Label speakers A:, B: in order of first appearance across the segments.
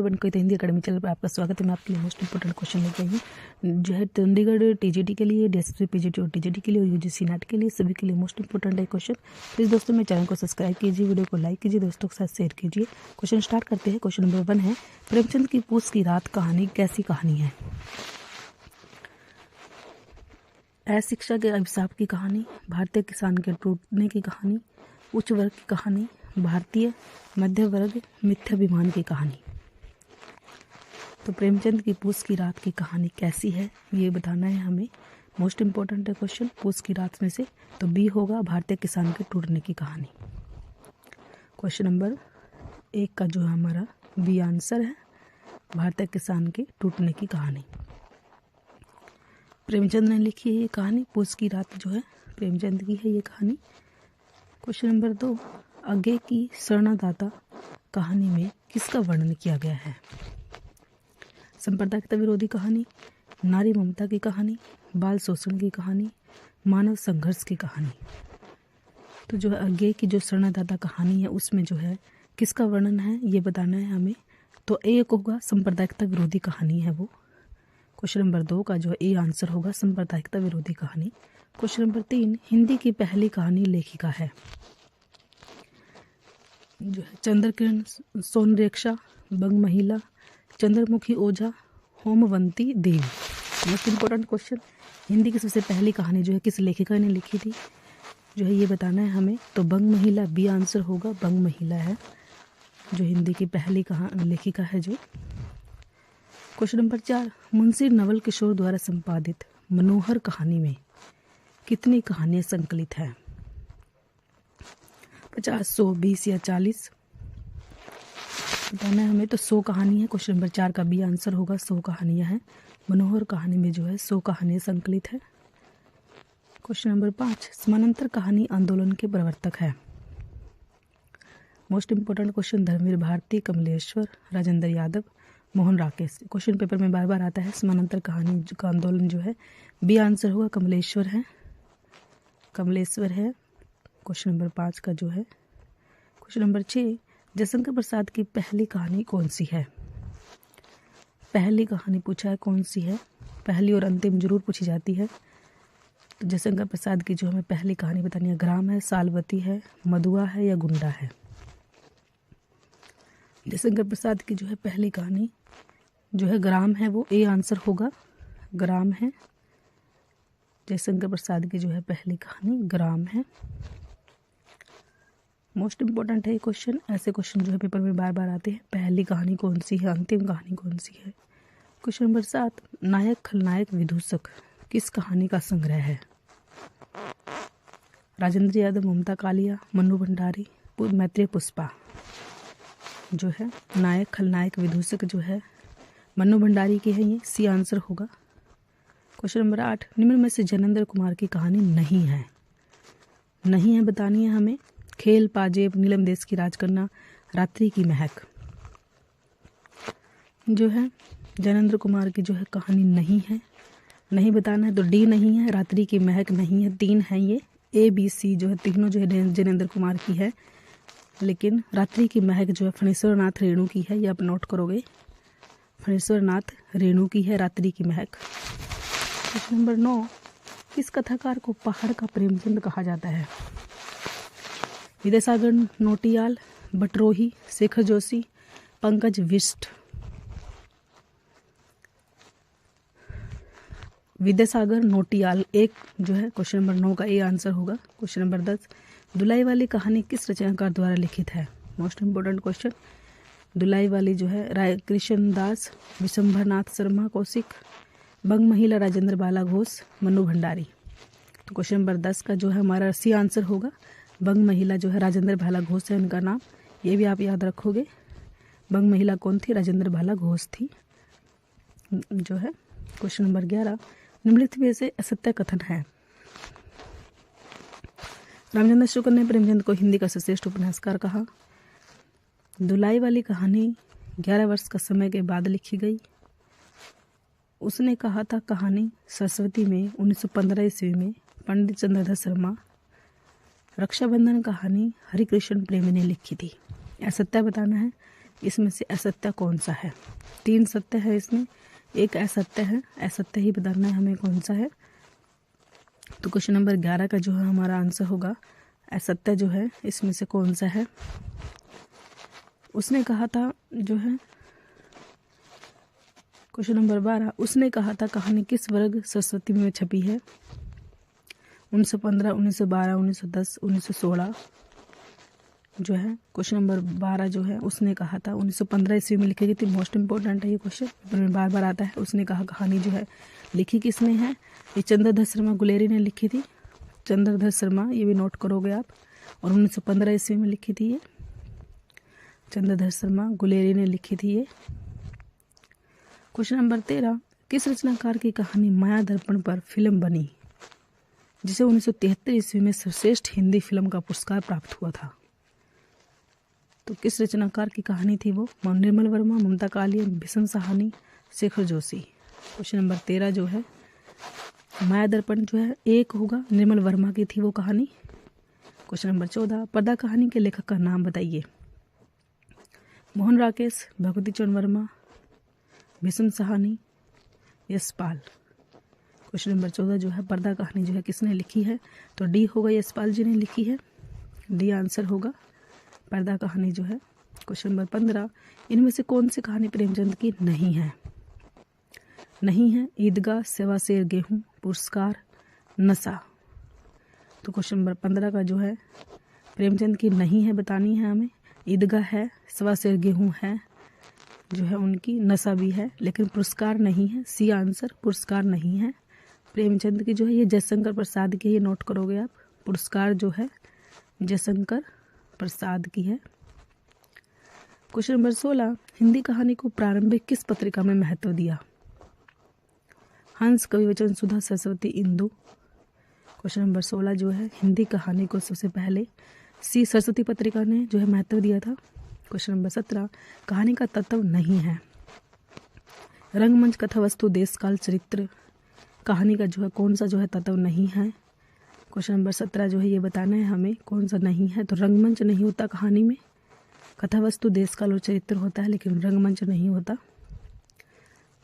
A: बनकर Hindi academy channel पर आपका स्वागत है। मैं आपके लिए मोस्ट इंपोर्टेंट क्वेश्चन लेके आई हूँ जो है चंडीगढ़ टीजीटी के लिए, डीएसपी पीजीटी और टीजीटी के लिए और यूजीसी नेट के लिए, सभी के लिए मोस्ट इंपोर्टेंट है क्वेश्चन। प्लीज़ दोस्तों मेरे चैनल को सब्सक्राइब कीजिए, वीडियो को लाइक कीजिए, दोस्तों के साथ शेयर कीजिए। क्वेश्चन स्टार्ट करते हैं। क्वेश्चन नंबर 1 है, प्रेमचंद की पूस की रात कहानी कैसी कहानी है? अशिक्षा के अभिशाप की कहानी, भारतीय किसान के टूटने की कहानी, उच्च वर्ग की कहानी, भारतीय मध्य वर्ग मिथ्याभिमान की कहानी। तो प्रेमचंद की पूस की रात की कहानी कैसी है ये बताना है हमें। मोस्ट इम्पोर्टेंट है क्वेश्चन पूस की रात में से, तो बी होगा भारतीय किसान के टूटने की कहानी। क्वेश्चन नंबर 1 का जो हमारा बी आंसर है, भारतीय किसान के टूटने की कहानी। प्रेमचंद ने लिखी है ये कहानी, पूस की रात जो है प्रेमचंद की है ये कहानी। क्वेश्चन नंबर 2, आगे की शरणादाता कहानी में किसका वर्णन किया गया है? सांप्रदायिकता विरोधी कहानी, नारी ममता की कहानी, बाल शोषण की कहानी, मानव संघर्ष की कहानी। तो जो है आगे की जो शरणादाता कहानी है उसमें जो है किसका वर्णन है ये बताना है हमें। तो एक होगा सांप्रदायिकता विरोधी कहानी है वो। क्वेश्चन नंबर 2 का जो है ए आंसर होगा सांप्रदायिकता विरोधी कहानी। क्वेश्चन नंबर 3, हिंदी की पहली कहानी लेखिका है जो है चंद्रकिरण सोनरेखा, बंग महिला, चंद्रमुखी ओझा, होमवंती देवी। मोस्ट इम्पोर्टेंट क्वेश्चन, हिंदी की सबसे पहली कहानी जो है किस लेखिका ने लिखी थी जो है ये बताना है हमें। तो बंग महिला बी आंसर होगा, बंग महिला है जो हिंदी की पहली लेखिका है जो। क्वेश्चन नंबर 4, मुंशी नवल किशोर द्वारा संपादित मनोहर कहानी में कितनी कहानियां संकलित हैं? 50, 100, 20 या 40 बताना है हमें। तो 100 कहानी है। क्वेश्चन नंबर 4 का बी आंसर होगा, 100 कहानियां हैं। मनोहर कहानी में जो है 100 कहानियां संकलित है। क्वेश्चन नंबर 5, समानांतर कहानी आंदोलन के प्रवर्तक है। Most important question, Dharmveer Bharti, Kamleshwar, Rajendra Yadav, Mohan Rakesh. Question paper में बार बार आता है समानांतर कहानी का आंदोलन जो है बी आंसर होगा, कमलेश्वर है, कमलेश्वर है। क्वेश्चन नंबर 5 का जो है। क्वेश्चन नंबर 6, जयशंकर प्रसाद की पहली कहानी कौन सी है? पहली कहानी पूछा है कौन सी है, पहली और अंतिम जरूर पूछी जाती है। तो जयशंकर प्रसाद की जो हमें पहली कहानी बतानी है, ग्राम है, सालवती है, मधुआ है या गुंडा है? जयशंकर प्रसाद की जो है पहली कहानी जो है ग्राम है, वो ए आंसर होगा, ग्राम है। जयशंकर प्रसाद की जो है पहली कहानी ग्राम है। मोस्ट इम्पोर्टेंट है ये क्वेश्चन, ऐसे क्वेश्चन जो है पेपर में बार बार आते हैं। पहली कहानी कौन सी है, अंतिम कहानी कौन सी है? क्वेश्चन नंबर 7, नायक खलनायक विदूषक किस कहानी का संग्रह है? राजेंद्र यादव, ममता कालिया, मन्नू भंडारी, मैत्रेय पुष्पा। जो है नायक खलनायक विदूषक जो है मन्नू भंडारी की है, ये सी आंसर होगा। क्वेश्चन नंबर 8, निम्न में से जैनेंद्र कुमार की कहानी नहीं है, नहीं है बतानी है हमें। खेल, पाजेब, नीलम देश की राज करना, रात्रि की महक। जो है जैनेंद्र कुमार की जो है कहानी नहीं है, नहीं बताना है। तो डी नहीं है, रात्रि की महक नहीं है, 3 है ये, ए बी सी जो है तीनों जो है जैनेंद्र कुमार की है। लेकिन रात्रि की महक जो है फणेश्वर नाथ रेणु की है, ये आप नोट करोगे, फणेश्वर नाथ रेणु की है रात्रि की महक। क्वेश्चन नंबर 9, किस कथाकार को पहाड़ का प्रेमचंद कहा जाता है? विद्यासागर नोटियाल, बटरोही, शेखर जोशी, पंकज बिष्ट। विद्यासागर नोटियाल एक जो है क्वेश्चन नंबर 9 का ए आंसर होगा। क्वेश्चन नंबर 10, दुलाई वाली कहानी किस रचनाकार द्वारा लिखित है? मोस्ट इंपोर्टेंट क्वेश्चन, दुलाई वाली जो है राय कृष्ण दास, विशंभरनाथ शर्मा कौशिक, बंग महिला राजेंद्र बाला घोष, मन्नू भंडारी। तो क्वेश्चन नंबर 10 का जो है हमारा सी आंसर होगा, बंग महिला जो है राजेंद्र भाला घोष है उनका नाम, ये भी आप याद रखोगे। बंग महिला कौन थी? राजेंद्र भाला घोष थी जो है। क्वेश्चन नंबर 11, निम्नलिखित में से असत्य कथन है। रामचंद्र शुक्ल ने प्रेमचंद को हिंदी का सर्वश्रेष्ठ उपन्यासकार कहा। दुलाई वाली कहानी 11 वर्ष का समय के बाद लिखी गई। उसने कहा था कहानी सरस्वती में 1915 ईस्वी में पंडित चंद्रधर शर्मा। रक्षाबंधन कहानी हरिकृष्ण प्रेमी ने लिखी थी। असत्य बताना है। इसमें से असत्य कौन सा है? 3 सत्य है इसमें, एक असत्य है, असत्य ही बताना है हमें कौन सा है। तो क्वेश्चन नंबर 11 का जो है हमारा आंसर होगा असत्य जो है इसमें से कौन सा है। उसने कहा था जो है क्वेश्चन नंबर 12, उसने कहा था कहानी किस वर्ग सरस्वती में छपी है? 1915, 1912, 1910, 1916 जो है क्वेश्चन नंबर 12 जो है उसने कहा था 1915 ईस्वी में लिखी गई थी। मोस्ट इंपॉर्टेंट है ये क्वेश्चन, पेपर में बार बार आता है। उसने कहा कहानी जो है लिखी किसने है? ये चंद्रधर शर्मा गुलेरी ने लिखी थी। चंद्रधर शर्मा, ये भी नोट करोगे आप, और 1915 ईस्वी में लिखी थी ये। चंद्रधर शर्मा गुलेरी ने लिखी थी ये। क्वेश्चन नंबर 13, किस रचनाकार की कहानी माया दर्पण पर फिल्म बनी, जिसे 1973 ईस्वी में सर्वश्रेष्ठ हिंदी फिल्म का पुरस्कार प्राप्त हुआ था? तो किस रचनाकार की कहानी थी वो? निर्मल वर्मा, ममता कालिया, भीषम साहनी, शेखर जोशी। क्वेश्चन नंबर 13 जो है माया दर्पण जो है एक होगा, निर्मल वर्मा की थी वो कहानी। क्वेश्चन नंबर 14, पर्दा कहानी के लेखक का नाम बताइए। मोहन राकेश, भगवती चरण वर्मा, भीषम साहनी, यशपाल। क्वेश्चन नंबर 14 जो है पर्दा कहानी जो है किसने लिखी है? तो डी होगा, यशपाल जी ने लिखी है। डी आंसर होगा पर्दा कहानी जो है। क्वेश्चन नंबर 15, इनमें से कौन सी कहानी प्रेमचंद की नहीं है? नहीं है ईदगाह, सेवा शेर गेहूं, पुरस्कार, नशा। तो क्वेश्चन नंबर 15 का जो है प्रेमचंद की नहीं है बतानी है हमें। ईदगाह है, सेवा शेर गेहूं है जो है उनकी, नशा भी है, लेकिन पुरस्कार नहीं है। सी आंसर, पुरस्कार नहीं है प्रेमचंद की जो है। ये जयशंकर प्रसाद की, ये नोट करोगे आप। पुरस्कार जो है जयशंकर प्रसाद की है। क्वेश्चन नंबर 16, हिंदी कहानी को प्रारंभिक किस पत्रिका में महत्व दिया? हंस, कविवचन, सुधा, सरस्वती, इंदु। क्वेश्चन नंबर 16 जो है हिंदी कहानी को सबसे पहले सी सरस्वती पत्रिका ने जो है महत्व दिया था। क्वेश्चन नंबर 17, कहानी का तत्व नहीं है। रंगमंच, कथा वस्तु, देश काल, चरित्र। कहानी का जो है कौन सा जो है तत्व नहीं है? क्वेश्चन नंबर 17 जो है ये बताना है हमें कौन सा नहीं है। तो रंगमंच नहीं होता कहानी में, कथा वस्तु, देश काल और चरित्र होता है, लेकिन रंगमंच नहीं होता।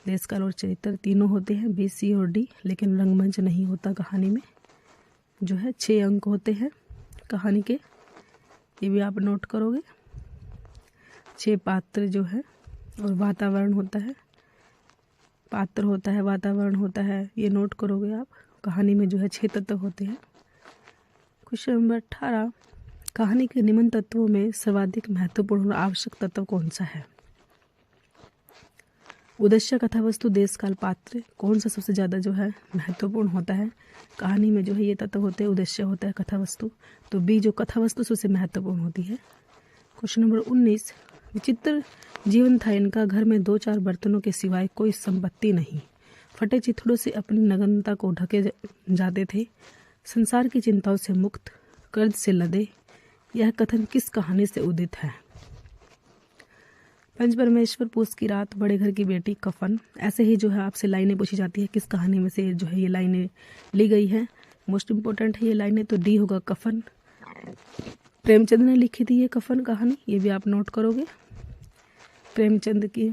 A: देश काल और चरित्र तीनों होते हैं, बी, सी और डी, लेकिन रंगमंच नहीं होता कहानी में। जो है 6 अंक होते हैं कहानी के, ये भी आप नोट करोगे। 6 पात्र जो है और वातावरण होता है, पात्र होता है, वातावरण होता है, ये नोट करोगे आप। कहानी में जो है 6 तत्व होते हैं। क्वेश्चन नंबर 18, कहानी के निम्न तत्वों में सर्वाधिक महत्वपूर्ण और आवश्यक तत्व कौन सा है? उद्देश्य, कथा वस्तु, देश काल, पात्र। कौन सा सबसे ज़्यादा जो है महत्वपूर्ण होता है कहानी में? जो है ये तत्व होते हैं, उद्देश्य होता है, कथा वस्तु। तो बी जो कथा वस्तु सबसे महत्वपूर्ण होती है। क्वेश्चन नंबर 19, विचित्र जीवन था इनका, घर में 2-4 बर्तनों के सिवाय कोई संपत्ति नहीं, फटे चिथड़ों से अपनी नग्नता को ढके जाते थे, संसार की चिंताओं से मुक्त, कर्ज से लदे। यह कथन किस कहानी से उदित है? पंच परमेश्वर, पूस की रात, बड़े घर की बेटी, कफन। ऐसे ही जो है आपसे लाइनें पूछी जाती है किस कहानी में से जो है ये लाइनें ली गई है। मोस्ट इंपॉर्टेंट है ये लाइनें, तो डी होगा कफन। प्रेमचंद ने लिखी थी ये कफन कहानी, ये भी आप नोट करोगे प्रेमचंद की।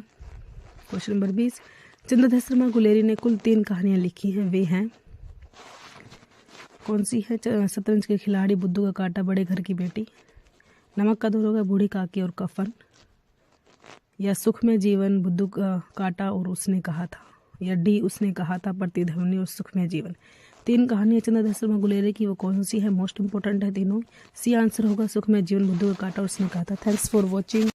A: क्वेश्चन नंबर 20, चंद्रधर शर्मा गुलेरी ने कुल 3 कहानियां लिखी हैं, वे हैं कौन सी है? शतरंज के खिलाड़ी, बुद्धू का कांटा, बड़े घर की बेटी, नमक का दौरोगा, बूढ़ी काकी और कफन, या सुख में जीवन, बुद्धू का कांटा और उसने कहा था, या डी उसने कहा था, प्रतिध्वनि और सुख में जीवन। 3 कहानियां चंद्रधर शर्मा गुलेरी की, वो कौन सी है? मोस्ट इंपॉर्टेंट है तीनों। सी आंसर होगा सुख में जीवन, बुद्धू का कांटा और उसने कहा था। Thanks for watching.